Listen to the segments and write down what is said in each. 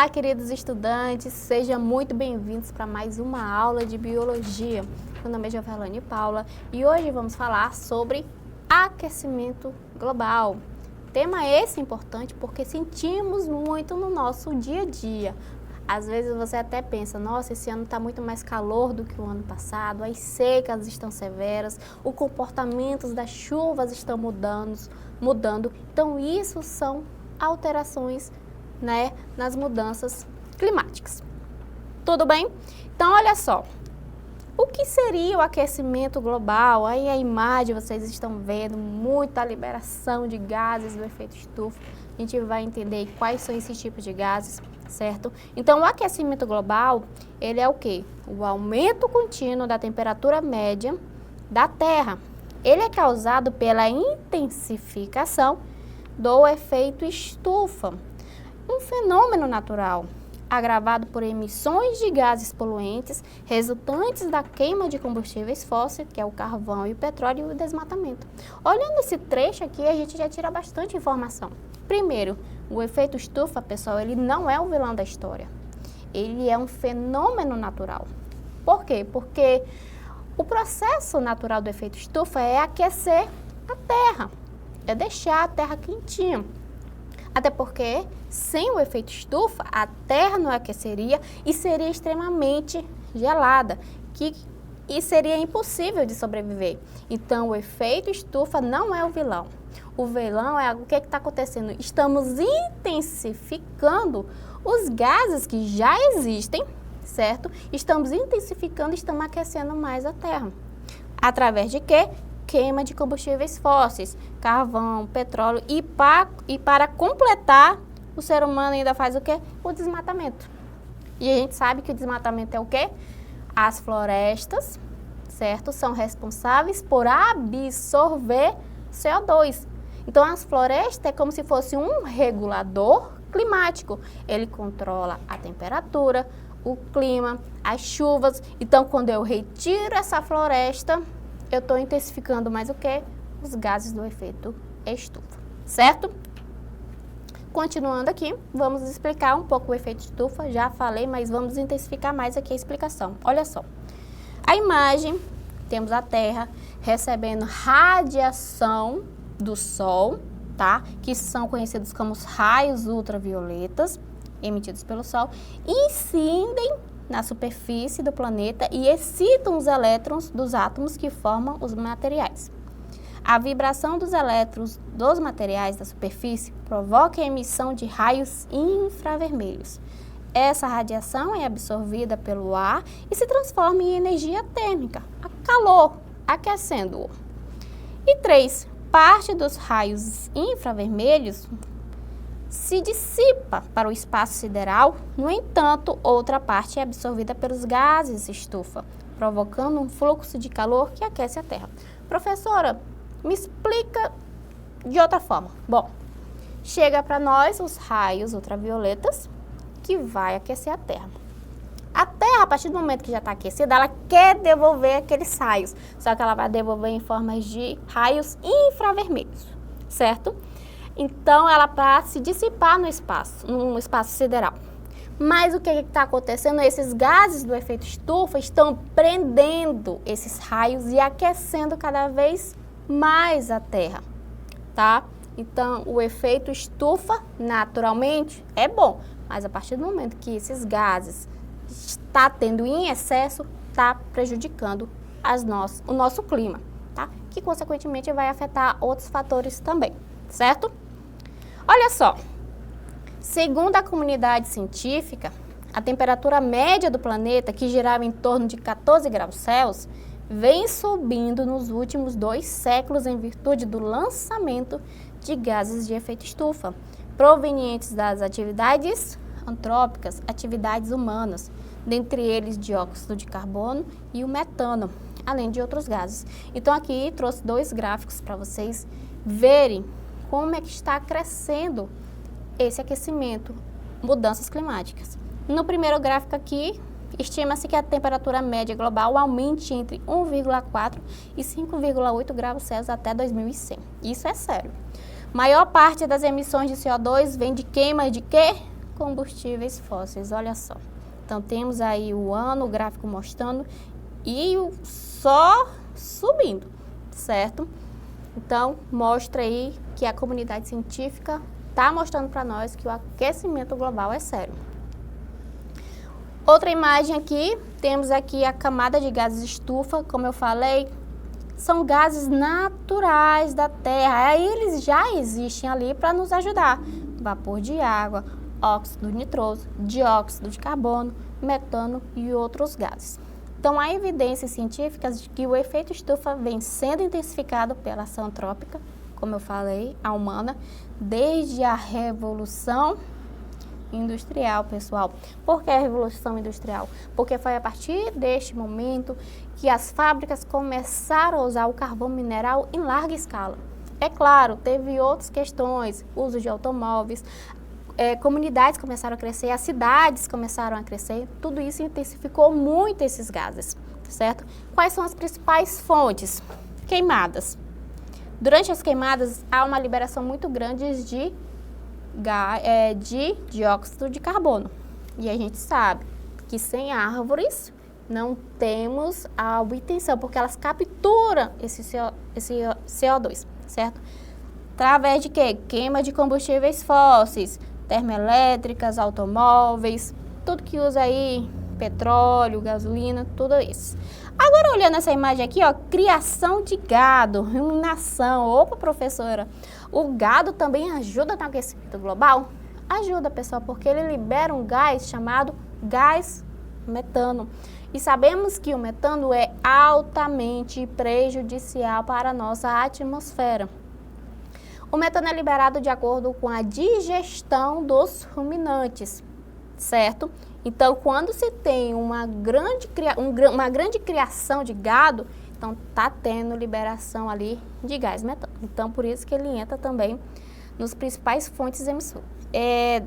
Olá, queridos estudantes, sejam muito bem-vindos para mais uma aula de Biologia. Meu nome é Jovelane Paula e hoje vamos falar sobre aquecimento global. Tema esse importante porque sentimos muito no nosso dia a dia. Às vezes você até pensa, nossa, esse ano está muito mais calor do que o ano passado, as secas estão severas, o comportamento das chuvas estão mudando. Então, isso são alterações, nas mudanças climáticas. Tudo bem? Então, olha só. O que seria o aquecimento global? Aí a imagem vocês estão vendo, muita liberação de gases do efeito estufa. A gente vai entender quais são esses tipos de gases, certo? Então, o aquecimento global, ele é o quê? O aumento contínuo da temperatura média da Terra. Ele é causado pela intensificação do efeito estufa, um fenômeno natural agravado por emissões de gases poluentes resultantes da queima de combustíveis fósseis, que é o carvão e o petróleo, e o desmatamento. Olhando esse trecho aqui, a gente já tira bastante informação. Primeiro, o efeito estufa, pessoal, ele não é o vilão da história. Ele é um fenômeno natural. Por quê? Porque o processo natural do efeito estufa é aquecer a Terra, é deixar a Terra quentinha. Até porque, sem o efeito estufa, a Terra não aqueceria e seria extremamente gelada, e seria impossível de sobreviver. Então, o efeito estufa não é o vilão. O vilão é o que está acontecendo? Estamos intensificando os gases que já existem, certo? Estamos intensificando, estamos aquecendo mais a Terra. Através de quê? Queima de combustíveis fósseis, carvão, petróleo e para completar, o ser humano ainda faz o quê? O desmatamento. E a gente sabe que o desmatamento é o quê? As florestas, certo? São responsáveis por absorver CO2. Então, as florestas é como se fosse um regulador climático. Ele controla a temperatura, o clima, as chuvas. Então, quando eu retiro essa floresta, eu estou intensificando mais o quê? Os gases do efeito estufa, certo? Continuando aqui, vamos explicar um pouco o efeito estufa. Já falei, mas vamos intensificar mais aqui a explicação. Olha só. A imagem, temos a Terra recebendo radiação do Sol, tá? Que são conhecidos como os raios ultravioletas emitidos pelo Sol, incidem na superfície do planeta e excitam os elétrons dos átomos que formam os materiais. A vibração dos elétrons dos materiais da superfície provoca a emissão de raios infravermelhos. Essa radiação é absorvida pelo ar e se transforma em energia térmica, a calor, aquecendo-o. E 3. Parte dos raios infravermelhos se dissipa para o espaço sideral, no entanto, outra parte é absorvida pelos gases estufa, provocando um fluxo de calor que aquece a Terra. Professora, me explica de outra forma. Bom, chega para nós os raios ultravioletas que vai aquecer a Terra. A Terra, a partir do momento que já está aquecida, ela quer devolver aqueles raios, só que ela vai devolver em formas de raios infravermelhos, certo? Então, ela vai se dissipar no espaço sideral. Mas o que está acontecendo? Esses gases do efeito estufa estão prendendo esses raios e aquecendo cada vez mais a Terra, tá? Então, o efeito estufa, naturalmente, é bom, mas a partir do momento que esses gases está tendo em excesso, está prejudicando o nosso clima, tá? Que, consequentemente, vai afetar outros fatores também, certo? Olha só, segundo a comunidade científica, a temperatura média do planeta, que girava em torno de 14 graus Celsius, vem subindo nos últimos 2 séculos em virtude do lançamento de gases de efeito estufa, provenientes das atividades antrópicas, atividades humanas, dentre eles dióxido de carbono e o metano, além de outros gases. Então, aqui trouxe 2 gráficos para vocês verem como é que está crescendo esse aquecimento, mudanças climáticas. No primeiro gráfico aqui, estima-se que a temperatura média global aumente entre 1,4 e 5,8 graus Celsius até 2100. Isso é sério. Maior parte das emissões de CO2 vem de queima de quê? combustíveis fósseis, olha só. Então, temos aí o ano, o gráfico mostrando, e o só subindo, certo? Então, mostra aí que a comunidade científica está mostrando para nós que o aquecimento global é sério. Outra imagem aqui, temos aqui a camada de gases estufa, como eu falei, são gases naturais da Terra, aí eles já existem ali para nos ajudar. Vapor de água, óxido nitroso, dióxido de carbono, metano e outros gases. Então, há evidências científicas de que o efeito estufa vem sendo intensificado pela ação antrópica, como eu falei, a humana, desde a Revolução Industrial, pessoal. Por que a Revolução Industrial? Porque foi a partir deste momento que as fábricas começaram a usar o carvão mineral em larga escala. É claro, teve outras questões, uso de automóveis, comunidades começaram a crescer, as cidades começaram a crescer, tudo isso intensificou muito esses gases, certo? Quais são as principais fontes? Queimadas. Durante as queimadas, há uma liberação muito grande de dióxido de carbono. E a gente sabe que sem árvores não temos a obtenção, porque elas capturam esse CO2, certo? Através de quê? Queima de combustíveis fósseis, termoelétricas, automóveis, tudo que usa aí, petróleo, gasolina, tudo isso. Agora, olhando essa imagem aqui, ó, criação de gado, ruminação. Opa, professora, o gado também ajuda no aquecimento global? Ajuda, pessoal, porque ele libera um gás chamado gás metano. E sabemos que o metano é altamente prejudicial para a nossa atmosfera. O metano é liberado de acordo com a digestão dos ruminantes, certo? Então, quando se tem uma grande criação de gado, então está tendo liberação ali de gás metano. Então, por isso que ele entra também nos principais fontes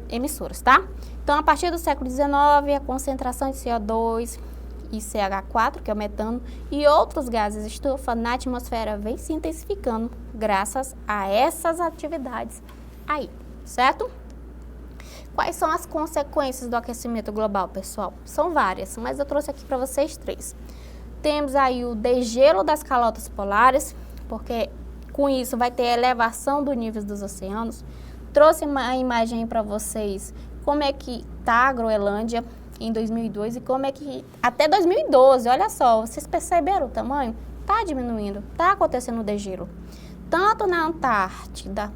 emissoras, tá? Então, a partir do século XIX, a concentração de CO2 e CH4, que é o metano, e outros gases estufa na atmosfera vem se intensificando graças a essas atividades aí, certo? Quais são as consequências do aquecimento global, pessoal? São várias, mas eu trouxe aqui para vocês 3. Temos aí o degelo das calotas polares, porque com isso vai ter elevação do nível dos oceanos. Trouxe uma imagem para vocês como é que está a Groenlândia em 2002 e como é que até 2012, olha só, vocês perceberam o tamanho? Está diminuindo, está acontecendo o degelo. Tanto na Antártida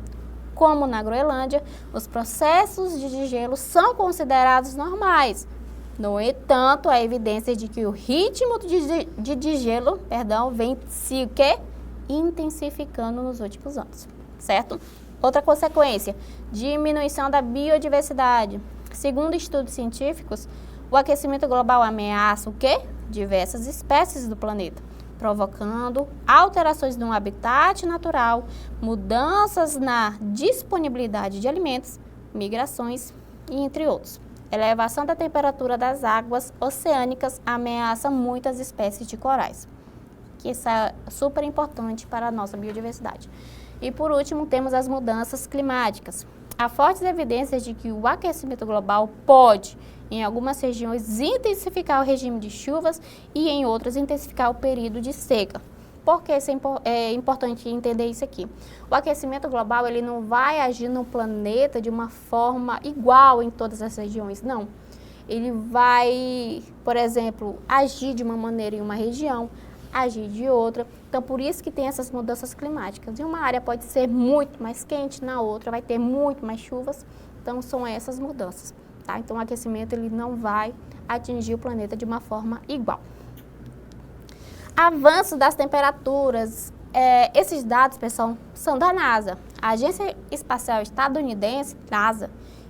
como na Groenlândia, os processos de degelo são considerados normais. No entanto, há evidência de que o ritmo de degelo, vem se intensificando nos últimos anos, certo? Outra consequência, diminuição da biodiversidade. Segundo estudos científicos, o aquecimento global ameaça o quê? Diversas espécies do planeta, provocando alterações no habitat natural, mudanças na disponibilidade de alimentos, migrações e entre outros. Elevação da temperatura das águas oceânicas ameaça muitas espécies de corais, que isso é super importante para a nossa biodiversidade. E por último, temos as mudanças climáticas. Há fortes evidências de que o aquecimento global pode, em algumas regiões, intensificar o regime de chuvas e em outras intensificar o período de seca. Por que é importante entender isso aqui? O aquecimento global ele não vai agir no planeta de uma forma igual em todas as regiões, não. Ele vai, por exemplo, agir de uma maneira em uma região, agir de outra. Então, por isso que tem essas mudanças climáticas. Em uma área pode ser muito mais quente, na outra vai ter muito mais chuvas. Então, são essas mudanças, tá? Então, o aquecimento ele não vai atingir o planeta de uma forma igual. Avanço das temperaturas. Esses dados, pessoal, são da NASA. A Agência Espacial Estadunidense, NASA,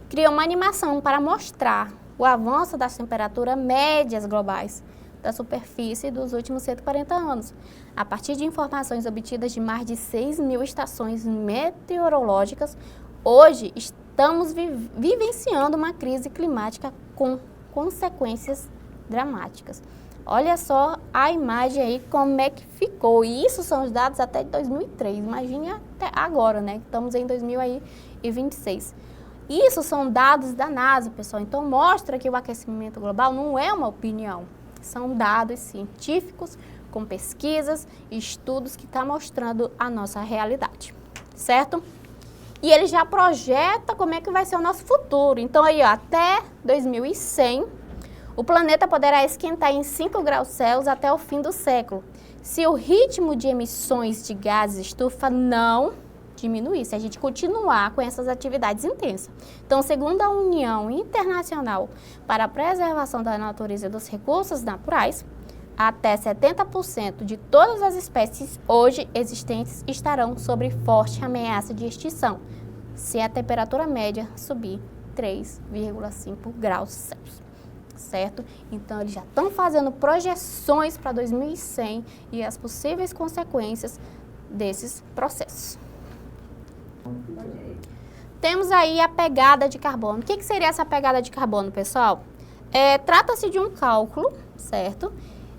criou uma animação para mostrar o avanço das temperaturas médias globais da superfície dos últimos 140 anos, a partir de informações obtidas de mais de 6.000 estações meteorológicas. Hoje, estamos vivenciando uma crise climática com consequências dramáticas. Olha só a imagem aí, como é que ficou. E isso são os dados até de 2003. Imagine até agora, né? Estamos em 2026. Isso são dados da NASA, pessoal. Então, mostra que o aquecimento global não é uma opinião. São dados científicos, com pesquisas e estudos que estão mostrando a nossa realidade, certo? E ele já projeta como é que vai ser o nosso futuro. Então, aí, ó, até 2100, o planeta poderá esquentar em 5 graus Celsius até o fim do século, se o ritmo de emissões de gases estufa não diminuir, se a gente continuar com essas atividades intensas. Então, segundo a União Internacional para a Preservação da Natureza e dos Recursos Naturais, até 70% de todas as espécies hoje existentes estarão sob forte ameaça de extinção, se a temperatura média subir 3,5 graus Celsius. Certo? Então, eles já estão fazendo projeções para 2100 e as possíveis consequências desses processos. Temos aí a pegada de carbono. O que seria essa pegada de carbono, pessoal? Trata-se de um cálculo, certo?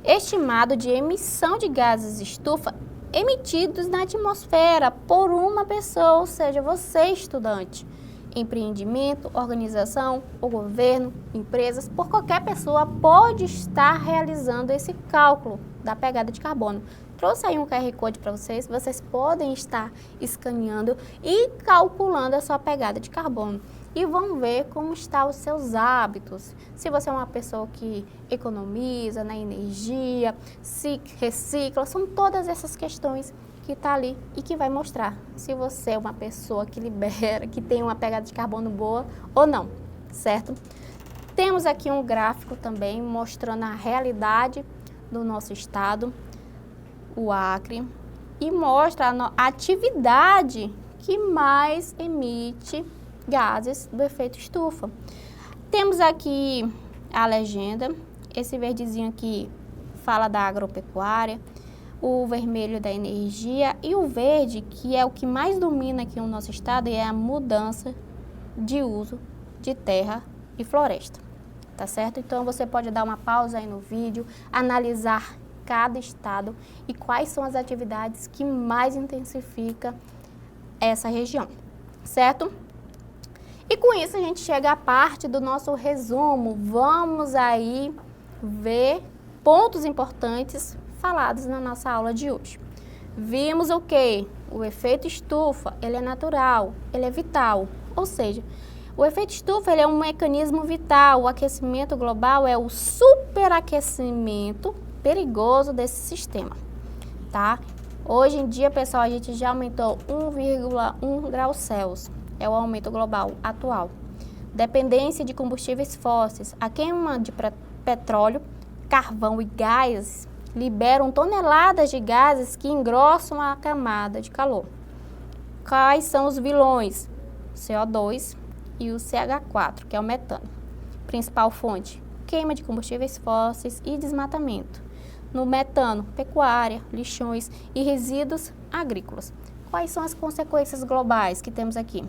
Estimado de emissão de gases estufa emitidos na atmosfera por uma pessoa, ou seja, você, estudante. Empreendimento, organização, o governo, empresas, por qualquer pessoa pode estar realizando esse cálculo da pegada de carbono. Trouxe aí um QR Code para vocês podem estar escaneando e calculando a sua pegada de carbono. E vão ver como estão os seus hábitos. Se você é uma pessoa que economiza na energia, se recicla, são todas essas questões que está ali e que vai mostrar se você é uma pessoa que libera, que tem uma pegada de carbono boa ou não, certo? Temos aqui um gráfico também mostrando a realidade do nosso estado, o Acre, e mostra a atividade que mais emite gases do efeito estufa. Temos aqui a legenda, esse verdezinho aqui fala da agropecuária, o vermelho da energia e o verde, que é o que mais domina aqui no nosso estado, é a mudança de uso de terra e floresta, tá certo? Então, você pode dar uma pausa aí no vídeo, analisar cada estado e quais são as atividades que mais intensifica essa região, certo? E com isso a gente chega à parte do nosso resumo. Vamos aí ver pontos importantes falados na nossa aula de hoje. Vimos o quê? O efeito estufa, ele é natural, ele é vital, ou seja, o efeito estufa ele é um mecanismo vital. O aquecimento global é o superaquecimento perigoso desse sistema, tá? Hoje em dia, pessoal, a gente já aumentou 1,1 grau Celsius, é o aumento global atual. Dependência de combustíveis fósseis, a queima de petróleo, carvão e gás liberam toneladas de gases que engrossam a camada de calor. Quais são os vilões? CO2 e o CH4, que é o metano. Principal fonte, queima de combustíveis fósseis e desmatamento. No metano, pecuária, lixões e resíduos agrícolas. Quais são as consequências globais que temos aqui?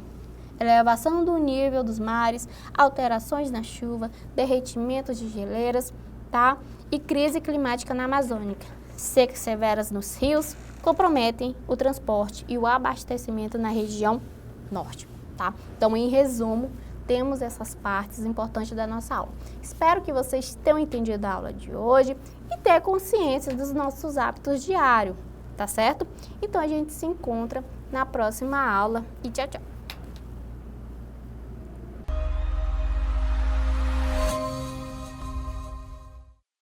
Elevação do nível dos mares, alterações na chuva, derretimento de geleiras, tá? E crise climática na Amazônia. Secas severas nos rios comprometem o transporte e o abastecimento na região norte, tá? Então, em resumo, temos essas partes importantes da nossa aula. Espero que vocês tenham entendido a aula de hoje e ter consciência dos nossos hábitos diários, tá certo? Então, a gente se encontra na próxima aula e tchau, tchau!